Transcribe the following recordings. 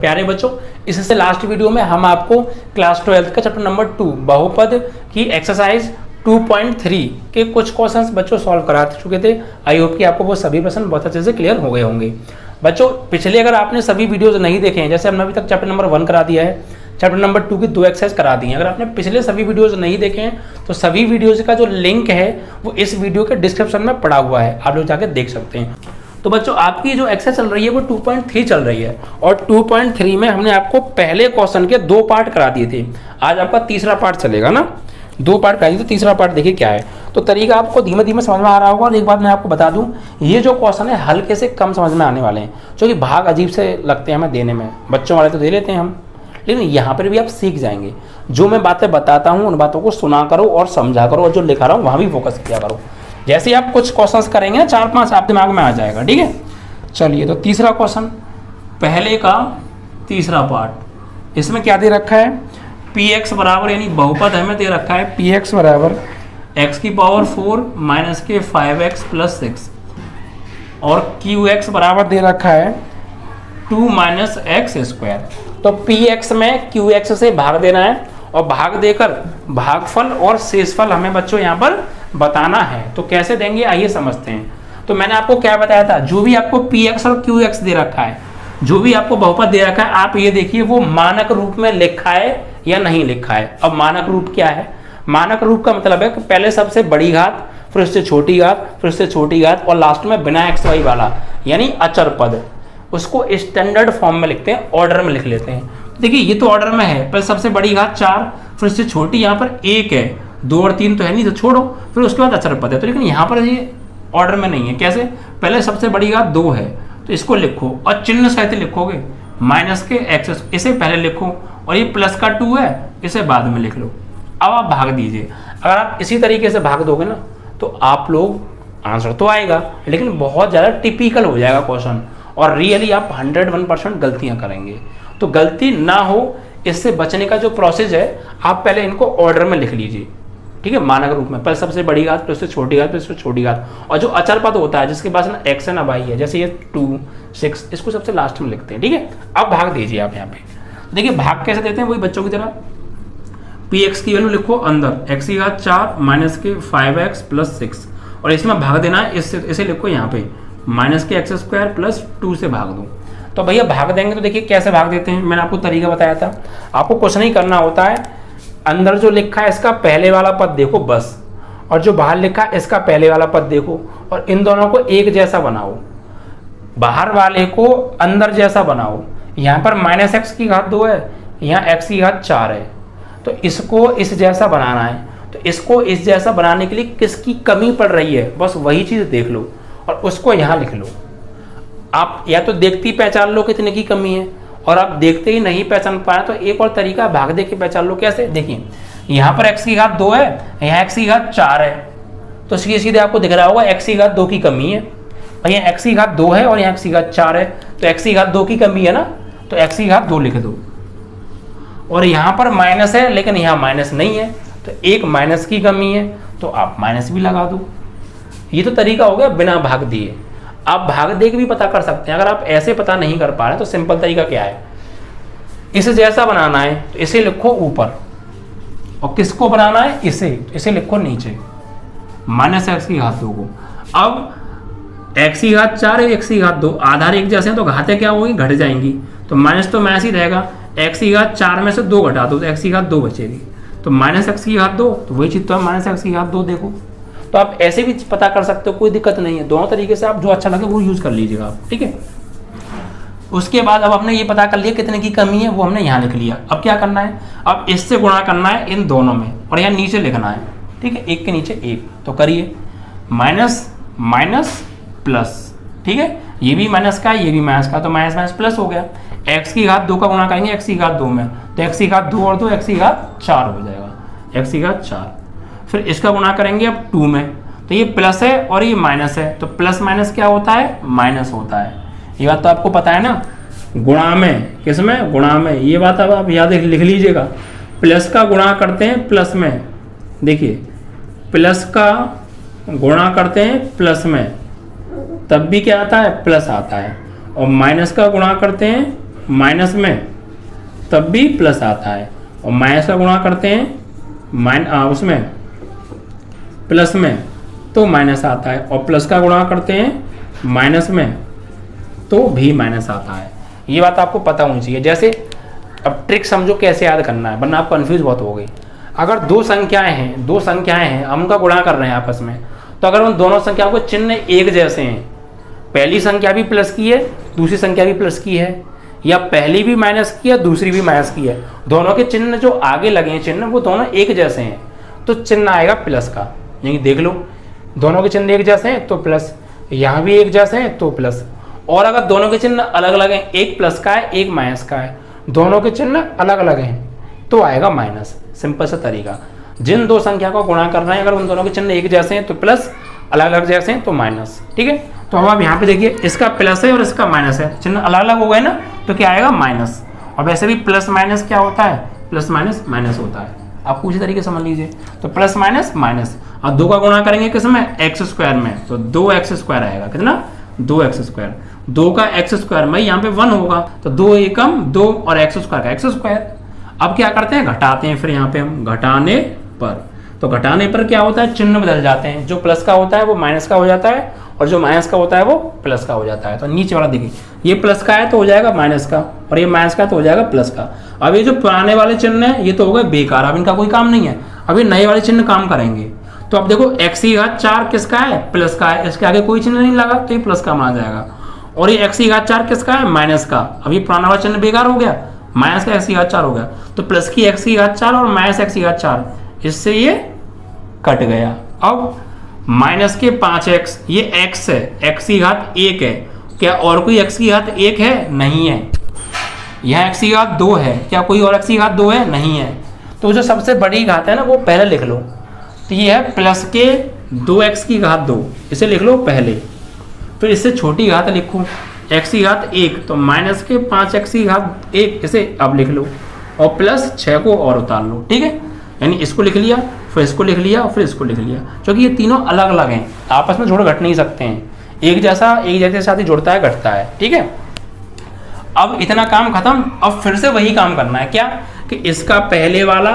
प्यारे बच्चों, इससे लास्ट वीडियो में हम आपको क्लास 12 का चैप्टर नंबर 2 बहुपद की एक्सरसाइज 2.3 के कुछ क्वेश्चंस बच्चों सॉल्व करा चुके थे। आई होप कि आपको वो सभी प्रश्न बहुत अच्छे से क्लियर हो गए होंगे। बच्चों पिछले अगर आपने सभी वीडियोज नहीं देखे हैं, जैसे हमने अभी तक चैप्टर नंबर 1 करा दिया है, चैप्टर नंबर 2 की 2 एक्सरसाइज करा दी हैं। अगर आपने पिछले सभी वीडियोज नहीं देखे हैं तो सभी वीडियोज का जो लिंक है वो इस वीडियो के डिस्क्रिप्शन में पड़ा हुआ है, आप लोग जाके देख सकते हैं। तो बच्चों आपकी जो एक्सरसाइज चल रही है वो 2.3 चल रही है और 2.3 में हमने आपको पहले क्वेश्चन के 2 पार्ट करा दिए थे। आज आपका तीसरा पार्ट चलेगा ना, 2 पार्ट कराइए। तो तीसरा पार्ट देखिए क्या है, तो तरीका आपको धीमे धीमे समझ में आ रहा होगा। और एक बात मैं आपको बता दूं, ये जो क्वेश्चन है हल्के से कम समझ में आने वाले हैं, क्योंकि भाग अजीब से लगते हैं हमें देने में। बच्चों वाले तो दे लेते हैं हम, लेकिन यहाँ पर भी आप सीख जाएंगे। जो मैं बातें बताता हूँ उन बातों को सुना करो और समझा करो, और जो लिखा रहा हूँ वहाँ भी फोकस किया करो। जैसे आप कुछ क्वेश्चंस करेंगे ना, 4-5 आप दिमाग में आ जाएगा। ठीक है, चलिए तो तीसरा क्वेश्चन, पहले का तीसरा पार्ट, इसमें क्या दे रखा है, px बराबर यानी बहुपद हमें दे रखा है px बराबर x की पावर 4 माइनस के 5x प्लस 6 और qx बराबर दे रखा है 2 माइनस एक्स स्क्वायर। तो px में qx से भाग देना है और भाग देकर भागफल और शेषफल हमें बच्चों यहाँ पर बताना है। तो कैसे देंगे आइए समझते हैं। तो मैंने आपको क्या बताया था, जो भी आपको px और qx दे रखा है, जो भी आपको बहुपद दे रखा है, आप ये देखिए वो मानक रूप में लिखा है या नहीं लिखा है। अब मानक रूप क्या है, मानक रूप का मतलब है कि पहले सबसे बड़ी घात, फिर उससे छोटी घात, फिर उससे छोटी घात और लास्ट में बिना एक्स वाई वाला यानी अचर पद, उसको स्टैंडर्ड फॉर्म में लिखते हैं, ऑर्डर में लिख लेते हैं। देखिए ये तो ऑर्डर में है, पहले सबसे बड़ी घात 4, फिर उससे छोटी यहाँ पर 1 है, 2 और 3 तो है नहीं तो छोड़ो, फिर उसके बाद अचर पद है। तो लेकिन यहाँ पर ये ऑर्डर में नहीं है। कैसे, पहले सबसे बड़ी घात 2 है तो इसको लिखो और चिन्ह सहित लिखोगे, माइनस के एक्स इसे पहले लिखो, और ये प्लस का 2 है इसे बाद में लिख लो। अब आप भाग दीजिए। अगर आप इसी तरीके से भाग दोगे ना तो आप लोग आंसर तो आएगा, लेकिन बहुत ज़्यादा टिपिकल हो जाएगा क्वेश्चन और रियली आप 101% गलतियां करेंगे। तो गलती ना हो इससे बचने का जो प्रोसेस है, आप पहले इनको ऑर्डर में लिख लीजिए। ठीक है, मानक रूप में, पहले सबसे बड़ी घात, फिर उससे छोटी घात, फिर उससे छोटी घात, और जो अचर पद होता है जिसके पास ना एक्स है ना वाई है, जैसे ये 2, 6, इसको सबसे लास्ट में लिखते हैं। ठीक है, अब भाग दीजिए आप यहाँ पे। देखिए भाग कैसे देते हैं, वही बच्चों की तरह px की वैल्यू लिखो अंदर, x की घात 4 माइनस के 5x प्लस 6, और इसमें भाग देना है, इसे लिखो यहाँ पे माइनस के एक्स स्क्वायर प्लस 2 से भाग दो। तो भैया भाग देंगे तो देखिए कैसे भाग देते हैं, मैंने आपको तरीका बताया था। आपको कुछ नहीं करना होता है, अंदर जो लिखा है इसका पहले वाला पद देखो बस, और जो बाहर लिखा है इसका पहले वाला पद देखो, और इन दोनों को एक जैसा बनाओ, बाहर वाले को अंदर जैसा बनाओ। यहाँ पर माइनस एक्स की घात 2 है, यहाँ एक्स की घात 4 है, तो इसको इस जैसा बनाना है। तो इसको इस जैसा बनाने के लिए किसकी कमी पड़ रही है, बस वही चीज़ देख लो और उसको यहाँ लिख लो। आप या तो देखते ही पहचान लो कितने की कमी है, और आप देखते ही नहीं पहचान पाए तो एक और तरीका भाग दे के पहचान लो। कैसे, देखिए यहाँ पर x की घात 2 है, यहाँ x की घात 4 है, तो सीधे सीधे आपको दिख रहा होगा x की घात 2 की कमी है, और यहाँ x की घात 2 है और यहाँ x की घात 4 है, तो x की घात 2 की कमी है ना, तो x की घात 2 लिख दो। और यहाँ पर माइनस है लेकिन यहाँ माइनस नहीं है, तो एक माइनस की कमी है तो आप माइनस भी लगा दो। ये तो तरीका हो गया बिना भाग दिए। आप भाग दे के भी पता कर सकते हैं। अगर आप ऐसे पता नहीं कर पा रहे तो सिंपल तरीका क्या है, इसे जैसा बनाना है तो इसे लिखो ऊपर, और किसको बनाना है, इसे लिखो नीचे, माइनस एक्स की घात 2 को। अब एक्स की घात 4 है, एक्स की घात 2, आधार एक जैसे हैं तो घातें क्या होगी, घट जाएंगी, तो माइनस तो मैच ही रहेगा। एक्स की घात 4 में से 2 घटा दो तो एक्स की घात 2 बचेगी, तो माइनस एक्स की घात 2, तो वही चीज़ तो है माइनस एक्स की घात 2 देखो। तो आप ऐसे भी पता कर सकते हो, कोई दिक्कत नहीं है। दोनों तरीके से आप जो अच्छा लगे वो यूज़ कर लीजिएगा आप। ठीक है, उसके बाद अब हमने ये पता कर लिया कितने की कमी है, वो हमने यहाँ लिख लिया। अब क्या करना है, अब इससे गुणा करना है इन दोनों में, और यहाँ नीचे लिखना है। ठीक है, एक के नीचे एक, तो करिए माइनस माइनस प्लस। ठीक है, ये भी माइनस का है, ये भी माइनस का, तो माइनस माइनस प्लस हो गया। एक्स की घात 2 का गुणा करेंगे एक्स की घात 2 में, तो एक्स की घात 2 और 2 एक्स की घात 4 हो जाएगा, एक्स की घात 4। फिर इसका गुणा करेंगे अब 2 में, तो ये प्लस है और ये माइनस है, तो प्लस माइनस क्या होता है, माइनस होता है। ये बात तो आपको पता है ना, गुणा में, किसमें, गुणा में। ये बात अब आप याद लिख लीजिएगा, प्लस का गुणा करते हैं प्लस में, देखिए प्लस का गुणा करते हैं प्लस में, तब भी क्या आता है, प्लस आता है, और माइनस का गुणा करते हैं माइनस में तब भी प्लस आता है, और माइनस का गुणा करते हैं उसमें प्लस में तो माइनस आता है, और प्लस का गुणा करते हैं माइनस में तो भी माइनस आता है। ये बात आपको पता होनी चाहिए। जैसे अब ट्रिक समझो कैसे याद करना है, वरना आप कंफ्यूज बहुत हो गई। अगर दो संख्याएं हैं हम उनका गुणा कर रहे हैं आपस में, तो अगर उन दोनों संख्याओं के चिन्ह एक जैसे हैं, पहली संख्या भी प्लस की है दूसरी संख्या भी प्लस की है, या पहली भी माइनस की है दूसरी भी माइनस की है, दोनों के चिन्ह जो आगे लगे हैं चिन्ह वो दोनों एक जैसे हैं, तो चिन्ह आएगा प्लस का। यानी देख लो, दोनों के चिन्ह एक जैसे हैं तो प्लस, यहाँ भी एक जैसे हैं तो प्लस। और अगर दोनों के चिन्ह अलग अलग हैं, एक प्लस का है एक माइनस का है, दोनों के चिन्ह अलग अलग हैं तो आएगा माइनस। सिंपल सा तरीका, जिन दो संख्या को गुणा कर रहे हैं अगर उन दोनों के चिन्ह एक जैसे हैं तो प्लस, अलग अलग जैसे हैं तो माइनस। ठीक है, तो अब आप यहाँ पे देखिए इसका प्लस है और इसका माइनस है, चिन्ह अलग अलग हो गए ना, तो क्या आएगा माइनस। और वैसे भी प्लस माइनस क्या होता है, प्लस माइनस माइनस होता है। आप उसी तरीके समझ लीजिए, तो प्लस माइनस माइनस। अब 2 का गुणा करेंगे किस में, एक्स स्क्वायर में, तो 2x² आएगा। कितना, 2x²। 2 का x² में यहाँ पे 1 होगा, तो 2 एकम 2 और x² का x²। अब क्या करते हैं, घटाते हैं। फिर यहाँ पे हम घटाने पर, तो घटाने पर क्या होता है, चिन्ह बदल जाते हैं। जो प्लस का होता है वो माइनस का हो जाता है, और जो माइनस का होता है वो प्लस का हो जाता है। तो नीचे वाला देखिए, ये प्लस का है तो हो जाएगा माइनस का, और ये माइनस का तो हो जाएगा प्लस का। अब ये जो पुराने वाले चिन्ह है ये तो हो गए बेकार, अब इनका कोई काम नहीं है। अभी नए वाले चिन्ह काम करेंगे। तो अब देखो x⁴ किसका है, प्लस का है, इसके आगे कोई चिन्ह नहीं लगा तो ये प्लस का माना जाएगा। और ये x⁴ किसका है, माइनस का। अब ये पुराना वाला चिन्ह बेकार हो गया, माइनस का x⁴ हो गया, तो प्लस की x⁴ और माइनस x⁴, इससे ये कट गया। अब माइनस के 5x, ये x है, x⁴ है, क्या और कोई x⁴ है, नहीं है। यहाँ x⁴ है, क्या कोई और x⁴ है, नहीं है। तो जो सबसे बड़ी घात है ना वो पहले लिख लो, तो ये है प्लस के 2x⁴, इसे लिख लो पहले। फिर इससे छोटी घात लिखो x⁴, तो माइनस के 5x⁴, इसे अब लिख लो, और प्लस 6 को और उतार लो। ठीक है, यानी इसको लिख लिया, फिर इसको लिख लिया, और फिर इसको लिख लिया, क्योंकि ये तीनों अलग अलग हैं, आपस में जोड़ घट नहीं सकते हैं। एक जैसे साथ ही जुड़ता है घटता है। ठीक है, अब इतना काम खत्म। अब फिर से वही काम करना है, क्या कि इसका पहले वाला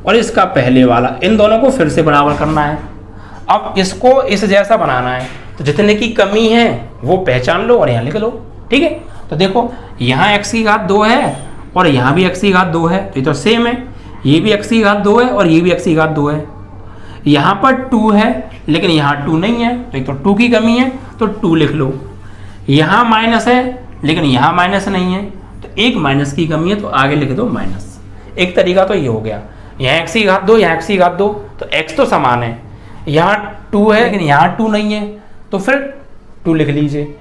और इसका पहले वाला, इन दोनों को फिर से बराबर करना है। अब इसको इस जैसा बनाना है, तो जितने की कमी है वो पहचान लो और यहाँ लिख लो। ठीक है, तो देखो यहाँ x⁴ है और यहाँ भी x⁴ है, तो ये तो सेम है। ये भी x⁴ है और ये भी x⁴ है। यहाँ पर 2 है लेकिन यहाँ 2 नहीं है, तो एक तो 2 की कमी है, तो 2 लिख लो। यहाँ माइनस है लेकिन यहाँ माइनस नहीं है, तो एक माइनस की कमी है, तो आगे लिख दो माइनस। एक तरीका तो ये हो गया, यहाँ x⁴, यहाँ x⁴, तो x तो समान है, यहाँ 2 है लेकिन यहाँ 2 नहीं है, तो फिर 2 लिख लीजिए।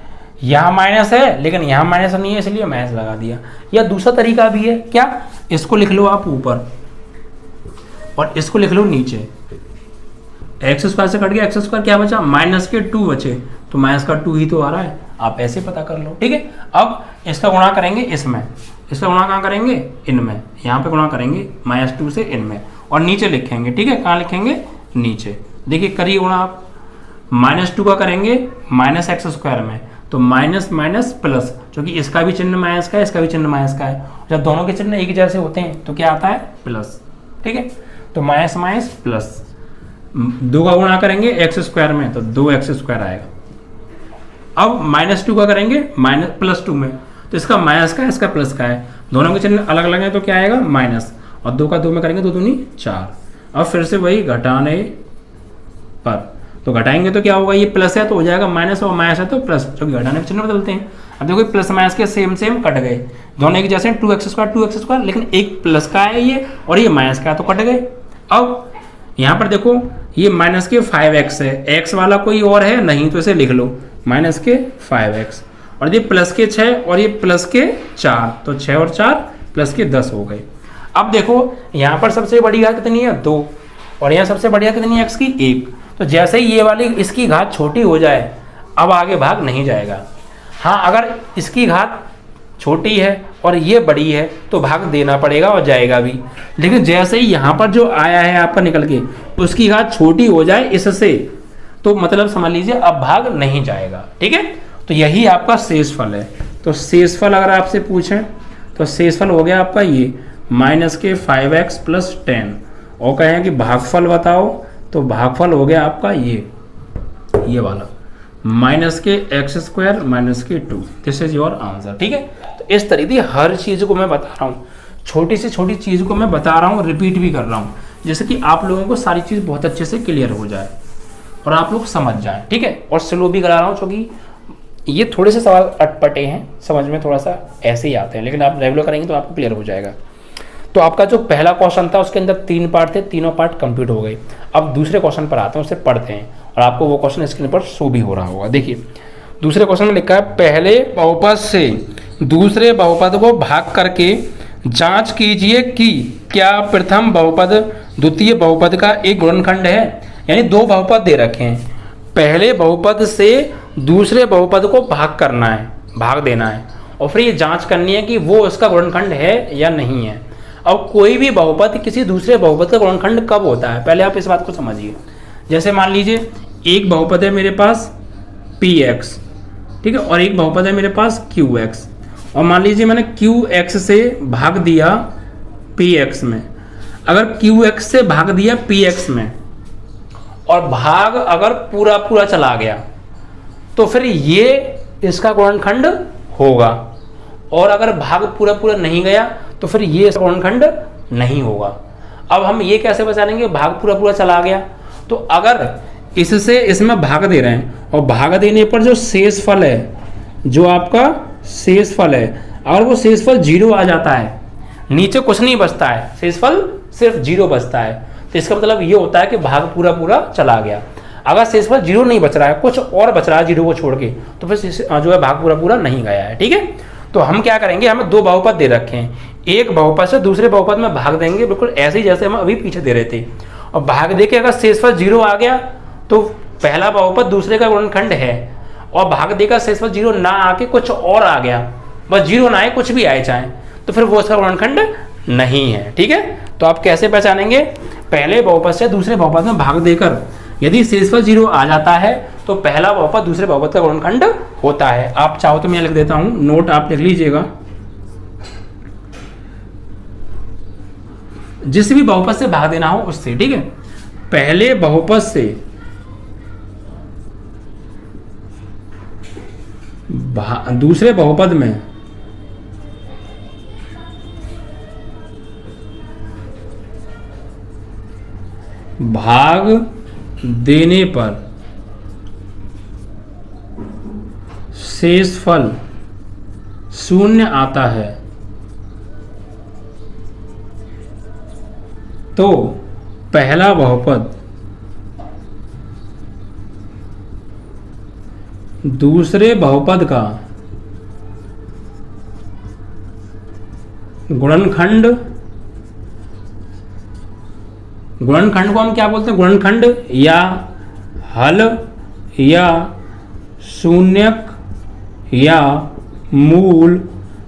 यहाँ माइनस है लेकिन यहाँ माइनस नहीं है, इसलिए माइनस लगा दिया। या दूसरा तरीका भी है, क्या, इसको लिख लो आप ऊपर और इसको लिख लो नीचे। x² से कट गया, x² क्या बचा, माइनस के 2 बचे, तो माइनस का 2 ही तो आ रहा है, आप ऐसे पता कर लो। ठीक है, अब इसका गुणा करेंगे इसमें, इसका गुणा कहाँ करेंगे, इनमें, यहाँ पे गुणा करेंगे -2 से इनमें, और नीचे लिखेंगे। ठीक है, कहाँ लिखेंगे, नीचे। देखिए करिए गुणा आप, -2 का करेंगे -x² में, तो माइनस माइनस प्लस, क्योंकि इसका भी चिन्ह माइनस का है, इसका भी चिन्ह माइनस का है। जब दोनों के चिन्ह एक जैसे होते हैं तो क्या आता है, प्लस। ठीक है, तो माइनस माइनस प्लस, 2 का गुणा करेंगे x² में, तो 2x² आएगा। अब -2 का करेंगे +2 में, तो इसका माइनस का है, इसका प्लस का है, दोनों के चिन्ह अलग अलग हैं, तो क्या आएगा, माइनस। और 2 का 2 में करेंगे, 2 दूनी 4। अब फिर से वही घटाने पर, तो घटाएंगे तो क्या होगा, ये प्लस है तो हो जाएगा माइनस, और माइनस है तो प्लस, क्योंकि घटाने के चिन्ह बदलते हैं। अब देखो प्लस माइनस के सेम कट गए, दोनों एक जैसे 2x², लेकिन एक प्लस का है ये और ये माइनस का है, तो कट गए। अब यहाँ पर देखो ये माइनस के 5x है, x वाला कोई और है नहीं, तो इसे लिख लो माइनस के 5x, और ये प्लस के 6 और ये प्लस के 4, तो 6 और 4 प्लस के 10 हो गए। अब देखो यहाँ पर सबसे बड़ी घात कितनी है, 2, और यहाँ सबसे बढ़िया कितनी है, x की 1। तो जैसे ही ये वाली इसकी घात छोटी हो जाए, अब आगे भाग नहीं जाएगा। हाँ, अगर इसकी घात छोटी है और ये बड़ी है तो भाग देना पड़ेगा और जाएगा भी, लेकिन जैसे ही यहाँ पर जो आया है आपका निकल के, उसकी घात छोटी हो जाए इससे, तो मतलब समझ लीजिए अब भाग नहीं जाएगा। ठीक है, तो यही आपका शेष फल है। तो शेषफल अगर आपसे पूछें तो शेषफल हो गया आपका ये माइनस के 5x प्लस 10, और कहें कि भागफल बताओ तो भागफल हो गया आपका ये वाला माइनस के एक्स स्क्वायर माइनस के 2। This is your answer. ठीक है, तो इस तरीके हर चीज़ को मैं बता रहा हूँ, छोटी से छोटी चीज़ को मैं बता रहा हूँ, रिपीट भी कर रहा हूँ, जैसे कि आप लोगों को सारी चीज़ बहुत अच्छे से क्लियर हो जाए और आप लोग समझ जाएं। ठीक है, और स्लो भी करा रहा हूँ क्योंकि ये थोड़े से सवाल अटपटे हैं, समझ में थोड़ा सा ऐसे ही आते हैं, लेकिन आप रेगुलर करेंगे तो आपको क्लियर हो जाएगा। तो आपका जो पहला क्वेश्चन था उसके अंदर 3 पार्ट थे, तीनों पार्ट कंप्लीट हो गए। अब दूसरे क्वेश्चन पर आते हैं, उसे पढ़ते हैं और आपको वो क्वेश्चन स्क्रीन पर शो भी हो रहा होगा। देखिए दूसरे क्वेश्चन में लिखा है, पहले बहुपद से दूसरे बहुपद को भाग करके जांच कीजिए कि क्या प्रथम बहुपद द्वितीय बहुपद का एक गुणनखंड है। यानी 2 बहुपद दे रखे हैं, पहले बहुपद से दूसरे बहुपद को भाग करना है, भाग देना है, और फिर ये जांच करनी है कि वो उसका गुणनखंड है या नहीं है। अब कोई भी बहुपद किसी दूसरे बहुपद का गुणनखंड कब होता है, पहले आप इस बात को समझिए। जैसे मान लीजिए एक बहुपद है मेरे पास px, ठीक है, और एक बहुपद है मेरे पास qx, और मान लीजिए मैंने qx से भाग दिया px में। अगर qx से भाग दिया px में और भाग अगर पूरा पूरा चला गया तो फिर ये इसका गुणनखंड होगा, और अगर भाग पूरा पूरा नहीं गया तो फिर ये इसका गुणनखंड नहीं होगा। अब हम ये कैसे बचाएंगे, भाग पूरा पूरा चला गया तो अगर इससे इसमें भाग दे रहे हैं और भाग देने पर जो शेषफल है, जो आपका शेषफल है, अगर वो शेषफल 0 आ जाता है, नीचे कुछ नहीं बचता है, शेषफल सिर्फ 0 बचता है, तो इसका मतलब ये होता है कि भाग पूरा पूरा चला गया। अगर शेषफल 0 नहीं बच रहा है, कुछ और बच रहा है 0 को छोड़ के, तो फिर जो है भाग पूरा पूरा नहीं गया है। ठीक है, तो हम क्या करेंगे, हमें 2 बहुपद दे रखे हैं, एक बहुपद से दूसरे बहुपद में भाग देंगे, बिल्कुल ऐसे ही जैसे हम अभी पीछे दे रहे थे, और भाग दे के अगर शेषफल 0 आ गया तो पहला बहुपद दूसरे का गुणनखंड है, और भाग देकर शेषफल 0 ना आके कुछ और आ गया, बस 0 ना आए, कुछ भी आए चाहे, तो फिर वो उसका गुणनखंड नहीं है। ठीक है, तो आप कैसे पहचानेंगे, पहले बहुपद से दूसरे बहुपद में भाग देकर यदि शेषफल 0 आ जाता है तो पहला बहुपद दूसरे बहुपद का गुणनखंड होता है। आप चाहो तो मैं लिख देता हूं, नोट आप लिख लीजिएगा, जिस भी बहुपद से भाग देना हो उससे। ठीक है, पहले बहुपद से दूसरे बहुपद में भाग देने पर शेषफल 0 आता है तो पहला बहुपद दूसरे बहुपद का गुणनखंड, गुणनखंड को हम क्या बोलते हैं, गुणनखंड या हल या शून्यक या मूल,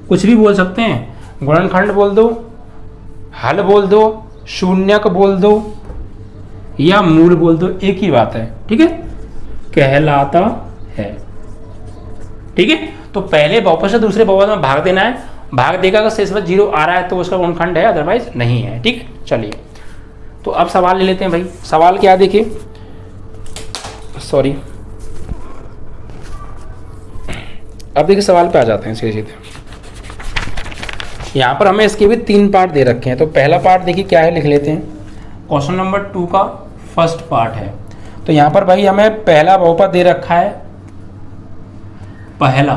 कुछ भी बोल सकते हैं। गुणनखंड बोल दो, हल बोल दो, शून्यक बोल दो या मूल बोल दो, एक ही बात है। ठीक है, कहलाता है। ठीक है, तो पहले बहुपद से दूसरे बहुपद में भाग देना है, भाग देगा अगर शेषफल 0 आ रहा है तो उसका गुणनखंड है, अदरवाइज नहीं है। ठीक है, चलिए तो अब सवाल ले लेते हैं भाई। सवाल क्या, देखिए, सॉरी, अब देखिए सवाल पे आ जाते हैं सीधे सीधे। यहाँ पर हमें इसके भी 3 पार्ट दे रखे हैं, तो पहला पार्ट देखिए क्या है, लिख लेते हैं। क्वेश्चन नंबर 2 का फर्स्ट पार्ट है। तो यहाँ पर भाई हमें पहला बहुपद दे रखा है, पहला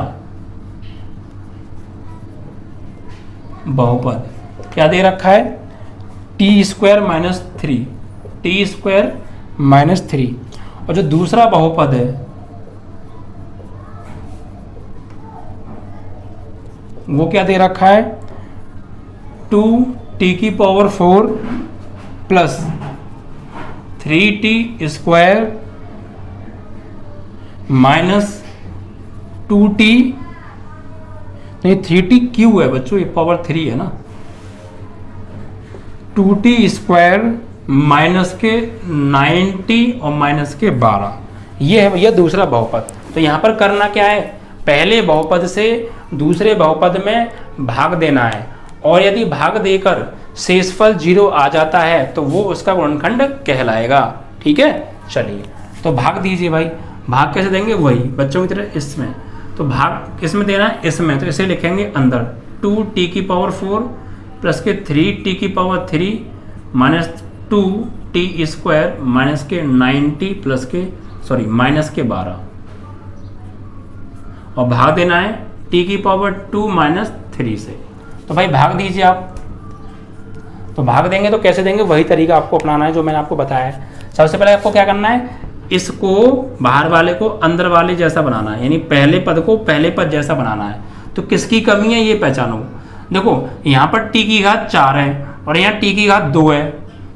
बहुपद क्या दे रखा है, t² - 3, t² - 3, और जो दूसरा बहुपद है वो क्या दे रखा है, 2t⁴ plus 3t² minus 2t, नहीं 3t³ है बच्चों, ये पावर 3 है ना, 2t² माइनस के 90 और माइनस के 12, ये है भैया दूसरा बहुपद। तो यहाँ पर करना क्या है, पहले बहुपद से दूसरे बहुपद में भाग देना है, और यदि भाग देकर शेषफल 0 आ जाता है तो वो उसका गुणनखंड कहलाएगा। ठीक है, चलिए तो भाग दीजिए भाई। भाग कैसे देंगे, वही बच्चों की तरह इसमें, तो भाग किसमें देना है, इसमें, तो इसे लिखेंगे अंदर 2t⁴ प्लस के 3t⁻³ माइनस 2t² माइनस के 90 प्लस के माइनस के 12, और भाग देना है t⁻² माइनस 3 से। तो भाई भाग दीजिए आप। तो भाग देंगे तो कैसे देंगे, वही तरीका आपको अपनाना है जो मैंने आपको बताया है। सबसे पहले आपको क्या करना है, इसको बाहर वाले को अंदर वाले जैसा बनाना है, यानी पहले पद को पहले पद जैसा बनाना है। तो किसकी कमी है ये पहचानो। देखो यहाँ पर t⁴ है और यहाँ t⁵ है,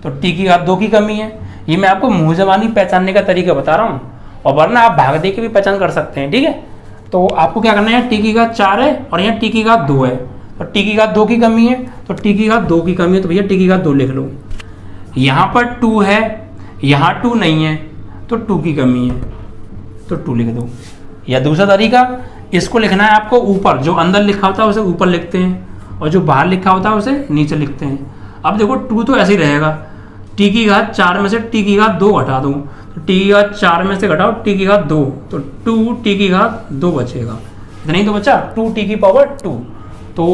तो t⁵ की कमी है। ये मैं आपको मुँह ज़बानी पहचानने का तरीका बता रहा हूँ, और वरना आप भाग दे के भी पहचान कर सकते हैं। ठीक है, तो आपको क्या करना है, t⁵ है और यहाँ t⁵ है, तो t⁵ की कमी है, तो t⁵ की कमी है, तो भैया t⁵ लिख लो। यहाँ पर 2 है, यहाँ 2 नहीं है, तो 2 की कमी है, तो 2 लिख दो। या दूसरा तरीका, इसको लिखना है आपको ऊपर, जो अंदर लिखा होता है उसे ऊपर लिखते हैं और जो बाहर लिखा होता है उसे नीचे लिखते हैं। अब देखो 2 तो ऐसे ही रहेगा, t⁵ में से t⁵ घटा दो, तो t⁵ में से घटाओ t⁵ तो 2t⁵ बचेगा। इतना ही तो बचा, 2t⁻², तो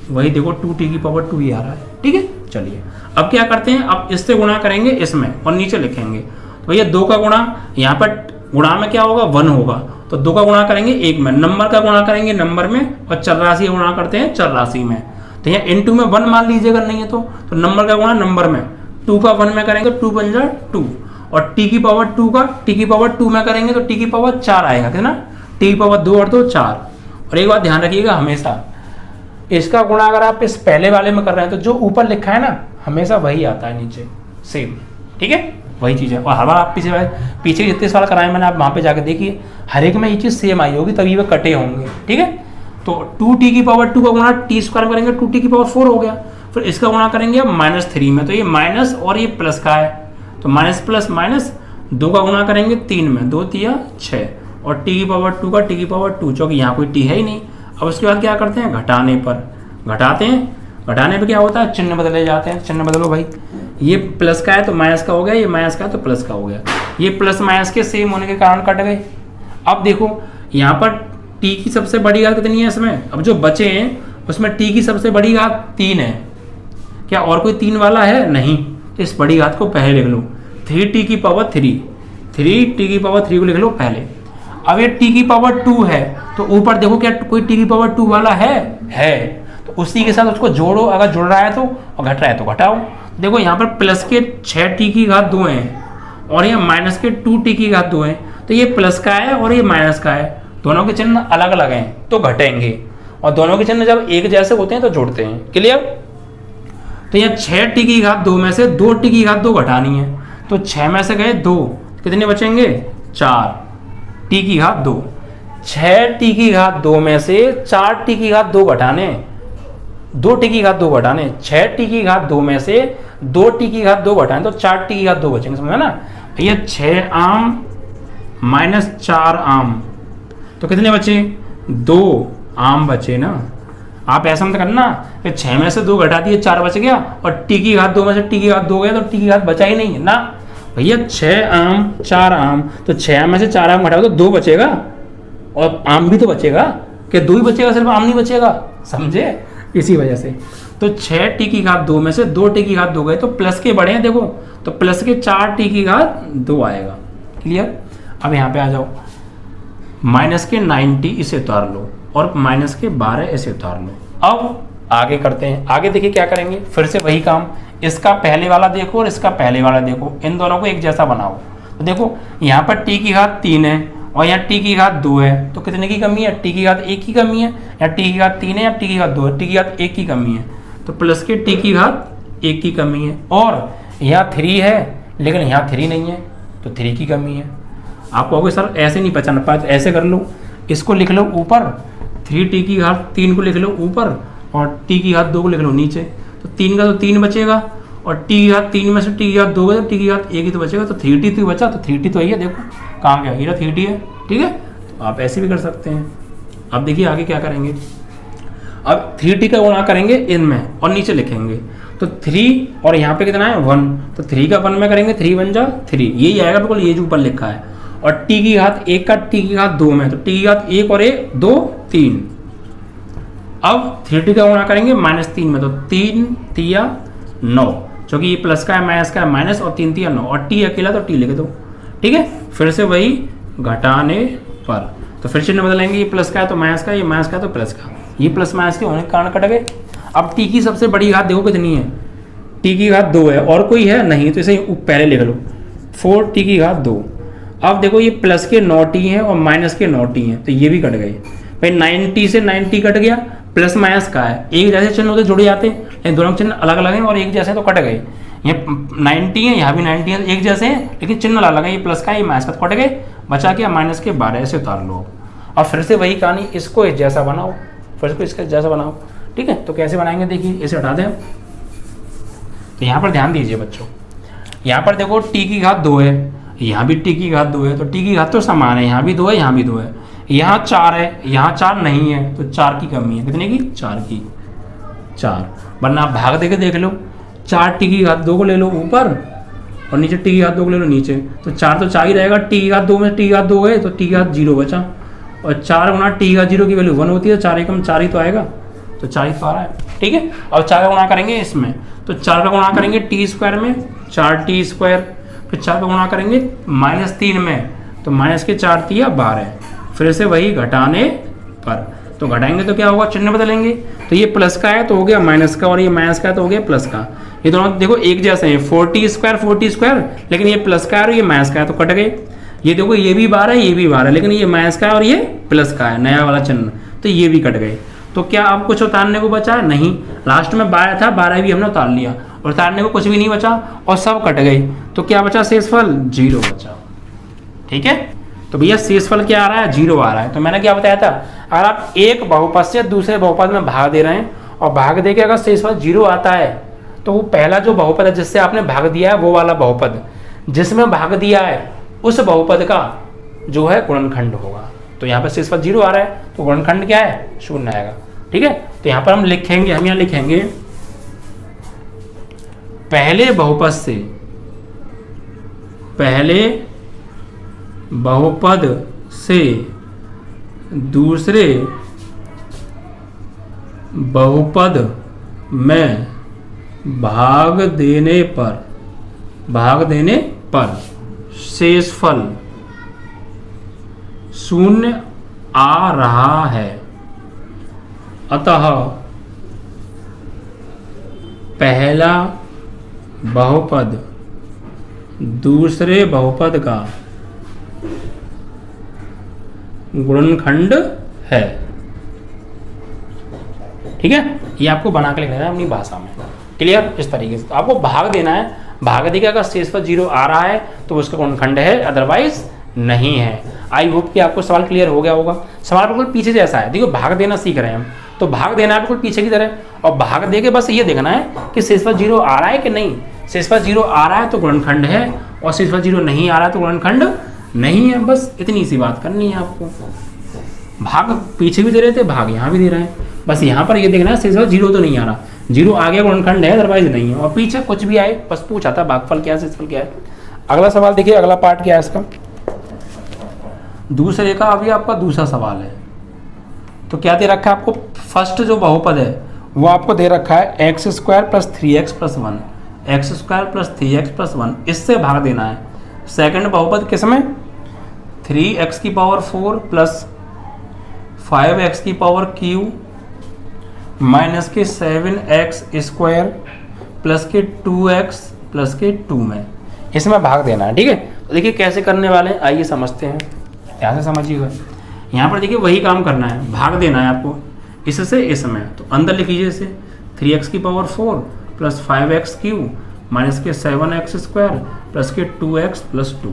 वही देखो 2t⁻² ही आ रहा है। ठीक है, चलिए अब क्या करते हैं, अब इससे गुणा करेंगे इसमें और नीचे लिखेंगे। तो भैया 2 का गुणा, यहाँ पर गुणा में क्या होगा, 1 होगा, तो 2 का गुणा करेंगे 1 में, नंबर का गुणा करेंगे नंबर में, और चर राशि का गुणा करते हैं चर राशि में। तो यहाँ इनटू में 1 मान लीजिए, अगर नहीं है तो नंबर का गुणा नंबर में, 2 का 1 में करेंगे 2 × 2, और t⁻² का t⁻² में करेंगे तो t⁻4 आएगा, कितना, t⁻2 और 2 4। और एक बात ध्यान रखिएगा, हमेशा इसका गुणा अगर आप इस पहले वाले में कर रहे हैं तो जो ऊपर लिखा है ना हमेशा वही आता है नीचे, सेम। ठीक है, वही चीज़ है। और हर बार आप पीछे जितने सवाल कराए मैंने, आप वहाँ पे जाके देखिए, हर एक में ये चीज़ सेम आई होगी, तभी वे कटे होंगे। ठीक है, तो 2t⁻² का गुणा t² में करेंगे 2t⁻4 हो गया, फिर इसका गुणा करेंगे अब -3 में, तो ये माइनस और ये प्लस का है, तो माइनस प्लस माइनस, 2 का गुणा करेंगे 3 में, 2 × 6, और t⁻2 का t⁻2, क्योंकि यहाँ कोई t है ही नहीं। अब उसके बाद क्या करते हैं, घटाने पर घटाते हैं, घटाने पे क्या होता है, चिन्ह बदले जाते हैं। चिन्ह बदलो भाई, ये प्लस का है तो माइनस का हो गया, ये माइनस का है तो प्लस का हो गया, ये प्लस माइनस के सेम होने के कारण कट गए। अब देखो यहाँ पर t की सबसे बड़ी घात कितनी है इसमें, अब जो बचे हैं उसमें t की सबसे बड़ी घात 3 है, क्या और कोई 3 वाला है, नहीं, तो इस बड़ी घात को पहले लिख लो, 3t⁻3, 3t⁻3 को लिख लो पहले। अब ये t⁻2 है, तो ऊपर देखो क्या कोई t⁻2 वाला है, तो उसी के साथ उसको जोड़ो, अगर जुड़ रहा है तो, और घट रहा है तो घटाओ। देखो यहाँ पर प्लस के 6t⁻2 हैं और यहाँ माइनस के 2t⁻2 हैं, तो ये प्लस का है और ये माइनस का है, दोनों के चिन्ह अलग अलग हैं तो घटेंगे, और दोनों के चिन्ह जब एक जैसे होते हैं तो जोड़ते हैं। क्लियर, तो यहाँ 6t⁻2 में से 2t⁻2 घटानी है, तो 6 में से गए 2, कितने बचेंगे, 4 t⁻2, 6t⁻2 में से 4t⁻2 घटाने, 2t⁻2 घटाने, 6t⁻2 में से 2t⁻2 घटाने तो 4t⁻2 बचेंगे, समझा ना भैया। 6 आम माइनस 4 आम, तो कितने बचे, 2 आम बचे ना। आप ऐसा मत करना कि 6 में से 2 घटा दिए 4 बच गया, और t⁻2 में से t⁻2 गया तो t⁻2 बचा ही नहीं ना भैया। 6 आम 4 आम, तो 6 में से 4 आम घटाओ तो 2 बचेगा, और आम भी तो बचेगा, कि 2 ही बचेगा, सिर्फ आम नहीं बचेगा, समझे, इसी वजह से। तो 6t⁻2 में से 2t⁻2 गए तो प्लस के बड़े हैं, देखो तो प्लस के 4t⁻2 आएगा। क्लियर, अब यहाँ पे आ जाओ, माइनस के 90 इसे उतार लो और माइनस के 12 इसे उतार लो। अब आगे करते हैं, आगे देखिए क्या करेंगे, फिर से वही काम, इसका पहले वाला देखो और इसका पहले वाला देखो, इन दोनों को एक जैसा बनाओ। तो देखो यहाँ पर t⁻3 है और यहाँ t⁻2 है, तो कितने की कमी है, t⁻1 की कमी है, या t⁻3 है या t⁻2 है, t⁻1 की कमी है, तो प्लस के t⁻1 की कमी है, और यहाँ 3 है लेकिन यहाँ 3 नहीं है तो 3 की कमी है। आपको कहोगे सर ऐसे नहीं पहचान पाए, तो ऐसे कर लो, इसको लिख लो ऊपर, 3t⁻3 को लिख लो ऊपर और t⁻2 को लिख लो नीचे, तो 3 का तो 3 बचेगा, और t⁻3 में से t⁻2 बचा, t⁻1 ही तो बचेगा, तो 3t तो बचा, तो 3t तो है, देखो कहाँ गया, ये 3t है। ठीक है, तो आप ऐसे भी कर सकते हैं, अब देखिए आगे क्या करेंगे, अब 3t का गुणा करेंगे इनमें और नीचे लिखेंगे, तो 3 और यहाँ पे कितना है 1, तो 3 का 1 में करेंगे 3 1 जा 3, यही आएगा बिल्कुल ये जो ऊपर लिखा है। और t की घात 1 का t की घात 2 में, तो t की घात 1 और 1 2 3। अब 3t का गुणा करेंगे -3 में, तो 3 तिया 9, क्योंकि ये प्लस का है माइनस का है माइनस, और 3 तिया 9, और t अकेला तो t लिख दो। ठीक है, फिर से वही घटाने पर, तो फिर चिन्ह बदलेंगे, ये प्लस का है तो माइनस का, ये माइनस का है तो प्लस का, ये प्लस माइनस के होने के कारण कट गए। अब t की सबसे बड़ी घात देखो कितनी है, t की घात 2 है, और कोई है नहीं, तो इसे पहले लिख लो 4t की घात 2। अब देखो ये प्लस के 9t हैं और माइनस के 9t हैं, तो ये भी कट गए भाई, 90 से 90 कट गया, प्लस माइनस का है, एक जैसे चिन्ह होते जुड़ जाते हैं, लेकिन दोनों चिन्ह अलग अलग हैं और एक जैसे तो कट गए। ये 90 है, यहाँ भी 90 है, एक जैसे हैं लेकिन चिन्ह अलग अलग है, ये प्लस का ये माइनस का, तो कट गए, बचा क्या माइनस के 12, ऐसे उतार लो। अब फिर से वही कहानी, इसको इस जैसा बनाओ, फिर इसको इसका जैसा बनाओ। ठीक है, तो कैसे बनाएंगे देखिए, इसे हटा दें। तो यहाँ पर ध्यान दीजिए बच्चों, यहाँ पर देखो t की घात 2 है, यहाँ भी t की घात 2 है, तो t की घात तो समान है, यहाँ भी 2 है यहाँ भी 2 है, यहाँ 4 है यहाँ 4 नहीं है, तो 4 की कमी है, कितने की 4 की, 4, वरना आप भाग देके देख लो, 4 t की घात 2 को ले लो ऊपर और नीचे t की घात 2 को ले लो नीचे, तो 4 तो 4 ही रहेगा, t की घात 2 में t की घात 2 गए तो t की घात 0 बचा, और 4 गुना t की घात 0 की वैल्यू 1 होती है, 4 एकम 4 ही तो आएगा, तो 4 ही तो आ रहा है। ठीक है, और 4 का गुणा करेंगे इसमें, तो 4 का गुणा करेंगे t² में 4t², फिर 4 का गुणा करेंगे -3 में, तो माइनस के 4 तिया 12, फिर से वही घटाने पर, तो घटाएंगे तो क्या होगा, चिन्ह बदलेंगे, तो ये प्लस का है तो हो गया माइनस का, और ये माइनस का है तो हो गया प्लस का, ये दोनों देखो एक जैसे हैं, 40², लेकिन ये प्लस का है और ये माइनस का है तो कट गए। ये देखो ये भी 12 है ये भी 12 है, लेकिन ये माइनस का है और ये प्लस का है, नया वाला चिन्ह, तो ये भी कट गए। तो क्या अब कुछ उतारने को बचा है, नहीं, लास्ट में 12 था, 12 भी हमने उतार लिया, और उतारने को कुछ भी नहीं बचा और सब कट गए, तो क्या बचा शेषफल 0 बचा। ठीक है, तो भैया शेषफल क्या आ रहा है, 0 आ रहा है। तो मैंने क्या बताया था, अगर आप एक बहुपद से दूसरे बहुपद में भाग दे रहे हैं और भाग दे के अगर शेषफल 0 आता है, तो वो पहला जो बहुपद है जिससे आपने भाग दिया है वो वाला बहुपद, जिसमें भाग दिया है उस बहुपद का जो है गुणनखंड होगा। तो यहाँ पर शेषफल 0 आ रहा है, तो गुणनखंड क्या है, 0 आएगा। ठीक है, तो यहाँ पर हम लिखेंगे, हम यहाँ लिखेंगे पहले बहुपद से, पहले बहुपद से दूसरे बहुपद में भाग देने पर शेषफल 0 आ रहा है, अतः पहला बहुपद दूसरे बहुपद का गुणनखंड है। ठीक है, ये आपको बना के लिखना है अपनी भाषा में, क्लियर। इस तरीके से आपको भाग देना है, भाग देके अगर शेषफल 0 आ रहा है तो उसका गुणनखंड है, अदरवाइज नहीं है। आई होप कि आपको सवाल क्लियर हो गया होगा। सवाल बिल्कुल पीछे जैसा है, देखो भाग देना सीख रहे हैं हम, तो भाग देना है बिल्कुल पीछे की तरह, और भाग दे के बस ये देखना है कि शेषफल 0 आ रहा है कि नहीं। शेषफल 0 आ रहा है तो गुणनखंड है, और शेषफल 0 नहीं आ रहा है तो गुणनखंड नहीं है। बस इतनी सी बात करनी है आपको। भाग पीछे भी दे रहे थे, भाग यहाँ भी दे रहे हैं, बस यहाँ पर ये देखना है शेषफल 0 तो नहीं आ रहा, 0 आ गया गुणनखंड है, अदरवाइज नहीं है। और पीछे कुछ भी आए बस पूछा था भागफल क्या है, शेषफल क्या है। अगला सवाल देखिए, अगला पार्ट क्या है इसका, दूसरे का। अभी आपका दूसरा सवाल है, तो क्या दे रखा है आपको, फर्स्ट जो बहुपद है वो आपको दे रखा है x² + 3x + 1, x² + 3x + 1, इससे भाग देना है। सेकंड बहुपद किसमें, 3x⁴ + 5x³ माइनस के 7x² प्लस के 2x प्लस के 2 में, इसमें भाग देना है। ठीक है, तो देखिए कैसे करने वाले हैं, आइए समझते हैं, ध्यान से समझिएगा। यहाँ पर देखिए वही काम करना है, भाग देना है आपको इससे इसमें, तो अंदर लिख लीजिए इसे 3x⁴ + 5x³ माइनस के 7x² प्लस के 2x + 2,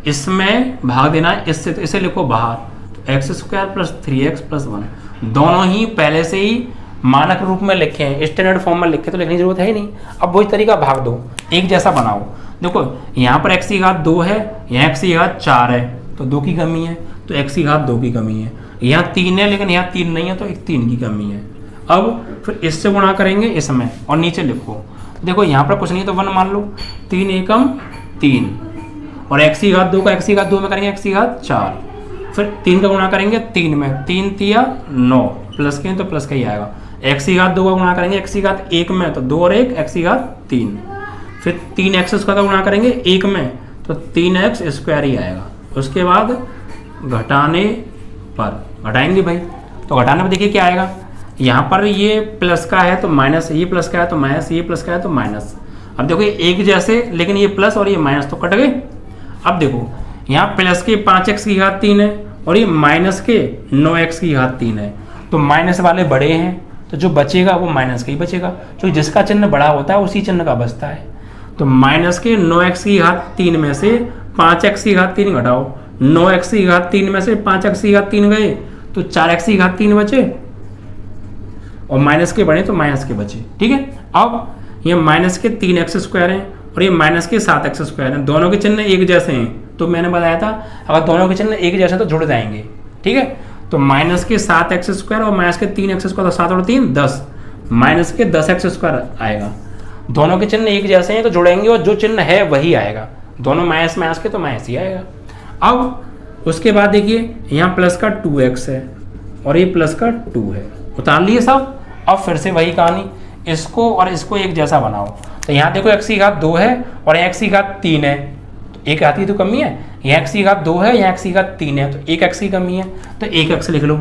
इसमें भाग देना है इससे, तो इसे लिखो बाहर, तो x² + 3x + 1 दोनों ही पहले से ही मानक रूप में लिखे हैं, स्टैंडर्ड फॉर्म में लिखे, तो लिखने की जरूरत है ही नहीं। अब वही तरीका भाग दो, एक जैसा बनाओ। देखो यहाँ पर x की घात 2 है, यहाँ x की घात 4 है, तो 2 की कमी है, तो x की घात 2 की कमी है। यहाँ 3 है लेकिन यहाँ 3 नहीं है, तो एक 3 की कमी है। अब फिर इससे गुणा करेंगे इसमें और नीचे लिखो, देखो यहाँ पर कुछ नहीं तो 1 मान लो, 3 एकम 3 और x की घात 2 का x की घात 2 में करेंगे x की घात 4, फिर 3 का गुणा करेंगे 3 में, 3 तिया 9 प्लस के तो प्लस का ही आएगा। x की घात 2 का गुणा करेंगे x की घात 1 में तो 2 और 1 x की घात 3, फिर 3x का गुणा करेंगे 1 में तो 3x स्क्वायर ही आएगा। उसके बाद घटाने पर घटाएंगे भाई, तो घटाने पर देखिए क्या आएगा, यहाँ पर ये प्लस का है तो माइनस, ये प्लस का है तो माइनस, ये प्लस का है तो माइनस। अब देखो ये एक जैसे लेकिन ये प्लस और ये माइनस तो कट गए। अब देखो यहाँ प्लस के 5x की घात 3 है और ये माइनस के 9x की घात 3 है, तो माइनस वाले बड़े हैं तो जो बचेगा वो माइनस का ही बचेगा, क्योंकि जिसका चिन्ह बड़ा होता है उसी चिन्ह का बचता है। तो माइनस के 9x की घात 3 में से 5x की घात 3 घटाओ, 9x की घात 3 में से 5x की घात 3 गए तो 4x की घात 3 बचे और माइनस के बड़े तो माइनस के बचे। ठीक है, अब ये माइनस के 3x स्क्वायर हैं और ये माइनस के 7x स्क्वायर हैं, दोनों के चिन्ह एक जैसे हैं, तो मैंने बताया था अगर दोनों के चिन्ह एक जैसे तो जुड़ जाएंगे। ठीक है, तो माइनस के 7x स्क्वायर और माइनस के 3x स्क्वायर, तो 7 और 3 10, माइनस के 10x स्क्वायर आएगा। दोनों के चिन्ह एक जैसे हैं तो जुड़ेंगे और जो चिन्ह है वही आएगा, दोनों माइनस माइनस के तो माइनस ही आएगा। अब उसके बाद देखिए यहाँ प्लस का 2x है और ये प्लस का 2 है, उतार लिए सब। अब फिर से वही कहानी, इसको और इसको एक जैसा बनाओ, तो यहाँ देखो x की घात 2 है और x की घात 3 है, तो एक आती तो कमी है, यहाँ x की घात 2 है, यहाँ x की घात 3 है, तो एक x की कमी है, तो एक x लिख लो।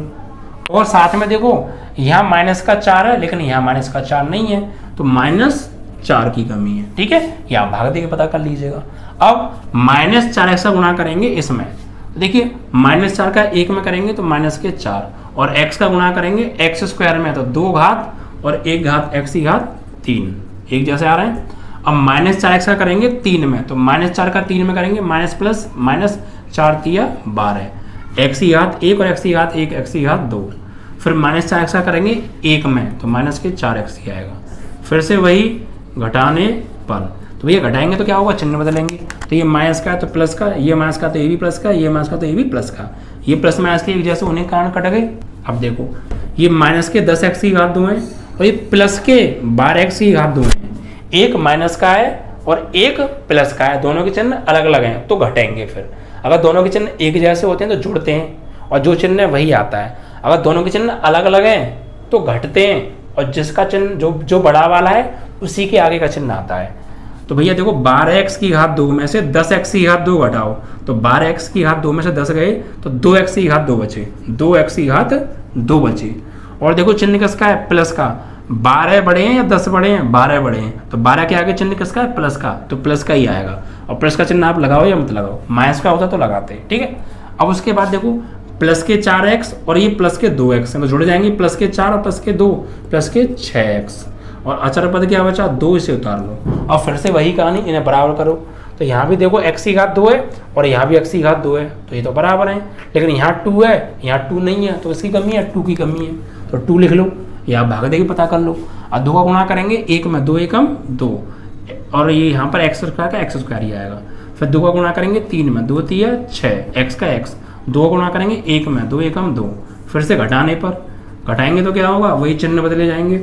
और साथ में देखो यहाँ माइनस का 4 है लेकिन यहाँ माइनस का 4 नहीं है, तो -4 की कमी है। ठीक है, यहाँ भाग दे के पता कर लीजिएगा। अब -4x का गुणा करेंगे इसमें, तो देखिए -4 का 1 में करेंगे तो -4 और x का गुणा करेंगे x स्क्वायर में तो 2 घात और 1 घात x की घात 3, एक जैसे आ रहे हैं। अब -4x का करेंगे 3 में, तो -4 का 3 में करेंगे माइनस प्लस -4 तिया 12, x की घात 1 और x की घात 1 x की घात 2, फिर -4x का करेंगे 1 में तो -4x ही आएगा। फिर से वही घटाने पर, तो भैया घटाएंगे तो क्या होगा, चिन्ह बदलेंगे, तो ये माइनस का है तो प्लस का, ये माइनस का तो ये भी प्लस का, ये माइनस का तो ये भी प्लस का, ये प्लस माइनस के एक जैसे होने के कारण कट गए। अब देखो ये माइनस के 10x की घात 2 है और ये प्लस के 12x की घात 2 है, एक माइनस का है और एक प्लस का है, दोनों के चिन्ह अलग अलग हैं तो घटेंगे। फिर अगर दोनों के चिन्ह एक जैसे होते हैं तो जुड़ते हैं और जो चिन्ह है वही आता है, अगर दोनों के चिन्ह अलग अलग हैं तो घटते हैं और जिसका चिन्ह जो बड़ा वाला है उसी के आगे का चिन्ह आता है। तो भैया देखो 12x की घात 2 में से 10x की घात 2 घटाओ, तो 12x की घात 2 में से 10 गए तो 2x की घात 2 बचे, 2x की घात 2 बचे। और देखो चिन्ह किसका है, प्लस का, 12 बड़े हैं या 10 बड़े हैं, 12 बड़े हैं, तो 12 के आगे चिन्ह किसका है, प्लस का, तो प्लस का ही आएगा। और प्लस का चिन्ह आप लगाओ या मत लगाओ, माइनस का होता तो लगाते हैं। ठीक है, अब उसके बाद देखो प्लस के 4x और ये प्लस के 2x तो जुड़ जाएंगे, प्लस के 4 और प्लस के 2 प्लस के 6x, और अचर पद क्या बचा 2, इसे उतार लो और फिर से वही कहानी, इन्हें बराबर करो। तो यहाँ भी देखो x की घात 2 है और यहाँ भी x की घात 2 है, तो ये तो बराबर है, लेकिन यहाँ 2 है यहाँ 2 नहीं है, तो इसकी कमी है, 2 की कमी है, तो 2 लिख लो या भाग दे के पता कर लो। और 2 का गुणा करेंगे 1 में, 2 एकम 2 और ये यहाँ पर x स्क्वायर का x स्क्वायर ही आएगा। फिर 2 का गुणा करेंगे 3 में, 2 तिया 6 x का x, 2 का गुणा करेंगे 1 में, 2 एकम 2, फिर से घटाने पर घटाएंगे तो क्या होगा, वही चिन्ह बदले जाएंगे,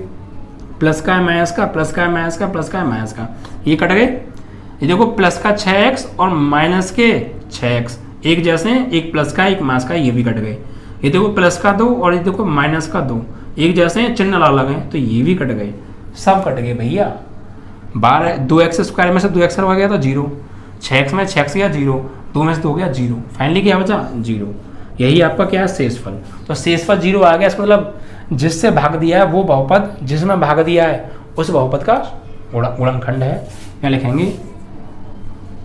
प्लस का है माइनस का, प्लस का है माइनस का, प्लस का है माइनस का, ये कट गए। ये देखो प्लस का 6x और माइनस के 6x एक जैसे हैं, एक प्लस का एक माइनस का, ये भी कट गए। ये देखो प्लस का 2 और ये देखो माइनस का 2 एक जैसे हैं, चिन्ह अलग अलग हैं, तो ये भी कट गए, सब कट गए भैया। 2x स्क्वायर में से 2x हो गया तो 0, 6x में 6x गया 0, 2 में से 2 गया 0, फाइनली क्या बचा 0। यही आपका क्या है, शेषफल। तो शेषफल 0 आ गया, इसका मतलब जिससे भाग दिया है वो बहुपद, जिसमें भाग दिया है उस बहुपद का गुणनखंड है। क्या लिखेंगे,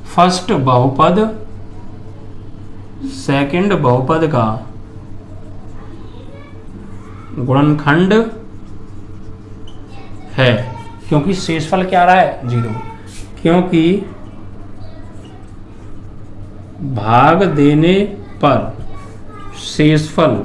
फर्स्ट बहुपद सेकंड बहुपद का गुणनखंड है, क्योंकि शेषफल क्या आ रहा है 0, क्योंकि भाग देने पर शेषफल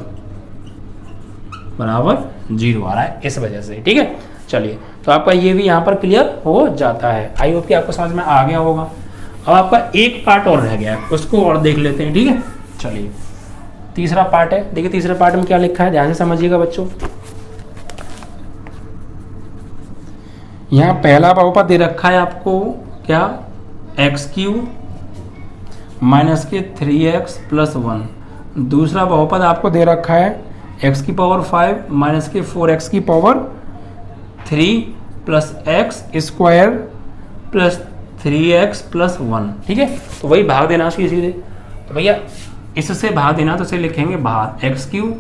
बराबर 0 आ रहा है, इस वजह से। ठीक है, चलिए तो आपका ये भी यहाँ पर क्लियर हो जाता है। आई होप कि आपको समझ में आ गया होगा। अब आपका एक पार्ट और रह गया है, उसको और देख लेते हैं। ठीक है, चलिए तीसरा पार्ट है। देखिए तीसरे पार्ट में क्या लिखा है, ध्यान से समझिएगा बच्चों। यहाँ पहला बहुपद दे रखा है आपको क्या, x³ माइनस के 3x प्लस 1। दूसरा बहुपद आपको दे रखा है x⁵ माइनस के 4x⁵ plus x² plus 3x plus 1। ठीक है, तो वही भाग देना सीधे। तो भैया इससे भाग देना तो इसे लिखेंगे बाहर, x³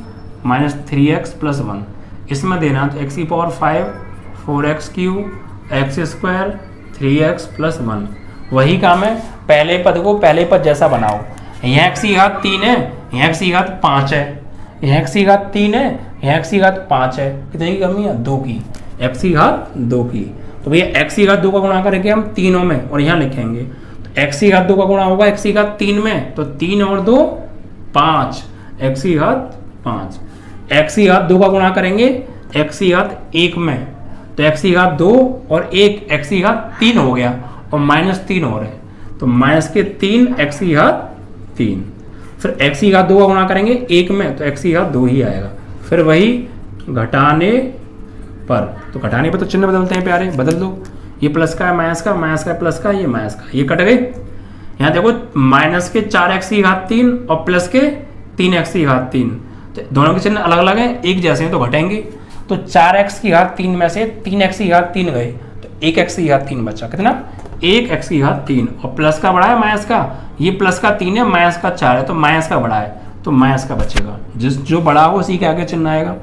माइनस 3x प्लस 1। इसमें देना तो x⁵ 4x³ x² 3x plus 1। वही काम है, पहले पद को पहले पद जैसा बनाओ। यहाँ x³ है, यहाँ x5 है, यहाँ x3 है, यहाँ x5 है। कितने की कमी है, 2 की, x2 की। तो भैया x2 का गुणा करेंगे हम तीनों में और यहाँ लिखेंगे। तो x2 का गुणा होगा x3 में, तो 3 और 2 5, x5। x2 का गुणा करेंगे x1 में, तो x2 और 1 x3 हो गया और -3 हो रहे, तो माइनस के 3 x3। फिर x2 का गुणा करेंगे 1 में, तो x2 ही आएगा। फिर वही घटाने पर, तो घटाने पर तो चिन्ह बदलते हैं प्यारे, बदल दो। ये प्लस का है माइनस का, माइनस का प्लस का, ये माइनस का, ये कट गए। यहाँ देखो माइनस के 4x3 और प्लस के 3x3, तो दोनों के चिन्ह अलग अलग हैं, एक जैसे हैं तो घटेंगे। तो 4x3 में से 3x3 गए, तो 1x3 बचा। कितना, 1x3। और प्लस का बड़ा है माइनस का, ये प्लस का 3 है, माइनस का 4 है, तो माइनस का बड़ा है, तो माइनस का बचेगा। जो बड़ा हो उसी के आगे चिन्ह आएगा।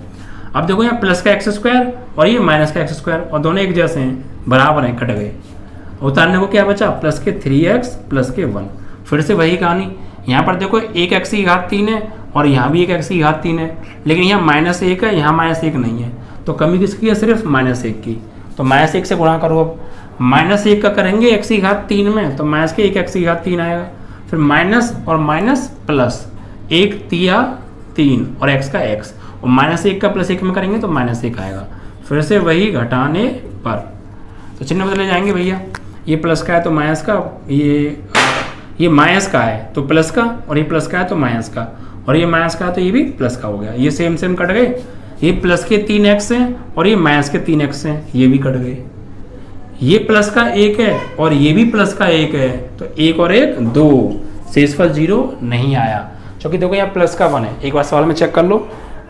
अब देखो यहाँ प्लस का x² और ये माइनस का x² और दोनों एक जैसे हैं, बराबर हैं, कट गए। उतारने को क्या बचा, प्लस के 3x प्लस के 1। फिर से वही कहानी, यहाँ पर देखो 1x3 है और यहाँ भी 1x3 है, लेकिन यहाँ -1 है, यहाँ -1 नहीं है, तो कमी किसकी है, सिर्फ -1 की। तो -1 से गुणा करो। अब -1 का करेंगे x3 में, तो माइनस के 1x3 आएगा। फिर माइनस और माइनस प्लस, 1 तिया 3 और x का x, और -1 का +1 में करेंगे तो -1 आएगा। फिर से वही घटाने पर, तो चिन्ह बदले जाएंगे भैया। ये प्लस का है तो माइनस का, ये माइनस का है तो प्लस का, और ये प्लस का है तो माइनस का, और ये माइनस का है तो ये भी प्लस का हो गया। ये सेम सेम कट गए। ये प्लस के 3x हैं और ये माइनस के 3x हैं, ये भी कट गए। ये प्लस का 1 है और ये भी प्लस का 1 है, तो 1 और 1 2, शेषफल 0 नहीं आया। क्योंकि देखो यहाँ प्लस का 1 है, एक बार सवाल में चेक कर लो,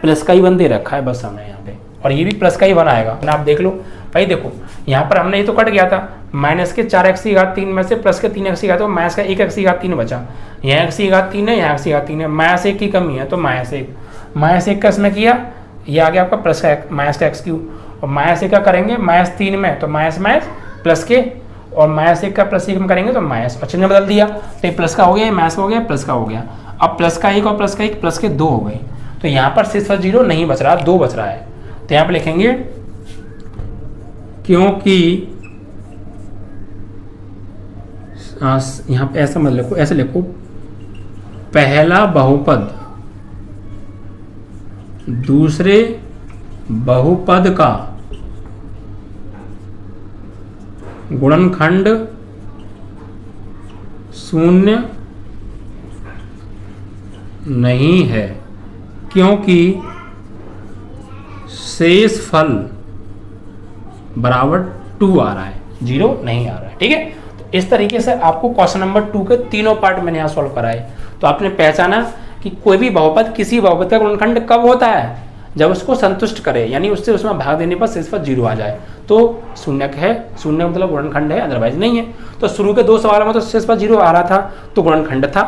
प्लस का ही 1 दे रखा है बस हमें यहाँ पे, और ये भी प्लस का ही 1 आएगा ना। आप देख लो भाई, देखो यहाँ पर हमने ये तो कट गया था, माइनस के 4x3 में से प्लस के 3x3, तो माइनस का 1x3 बचा। यहाँ x3 है, यहाँ x3 है, -1 की कमी है तो -1 का इसमें किया, ये आ गया आपका प्लस का माइनस का x3, और -1 का करेंगे -3 में, तो माइनस प्लस के, और -1 का +1 में करेंगे तो माइनस, और चिन्ह बदल दिया, तो प्लस का हो गया, माइनस का हो गया, प्लस का हो गया। अब प्लस का 1 और प्लस का 1 प्लस के 2 हो गए, तो यहाँ पर शेषफल 0 नहीं बच रहा, 2 बच रहा है। तो यहाँ पर लिखेंगे क्योंकि यहाँ पे ऐसा मत लिखो, ऐसे लिखो, पहला बहुपद दूसरे बहुपद का गुणनखंड 0 नहीं है, क्योंकि शेषफल बराबर 2 आ रहा है, 0 नहीं आ रहा है। ठीक है, तो इस तरीके से आपको क्वेश्चन नंबर 2 के तीनों पार्ट मैंने यहाँ सॉल्व कराए। तो आपने पहचाना कि कोई भी बहुपद किसी बहुपद का गुणनखंड कब होता है, जब उसको संतुष्ट करे, यानी उससे उसमें भाग देने पर शेषफल 0 आ जाए तो शून्य है, शून्य मतलब गुणनखंड है, अदरवाइज नहीं है। तो शुरू के 2 सवालों में तो शेषफल 0 आ रहा था तो गुणनखंड था,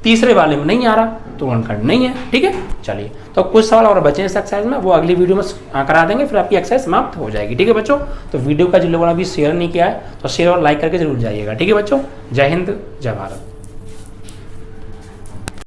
तीसरे वाले में नहीं आ रहा तो गुणनखंड नहीं है। ठीक है, चलिए तो कुछ सवाल और बचे इस एक्सरसाइज में, वो अगली वीडियो में करा देंगे, फिर आपकी एक्सरसाइज समाप्त हो जाएगी। ठीक है बच्चों, तो वीडियो का जिन लोगों ने अभी शेयर नहीं किया है तो शेयर और लाइक करके जरूर जाइएगा। ठीक है बच्चों, जय हिंद, जय भारत।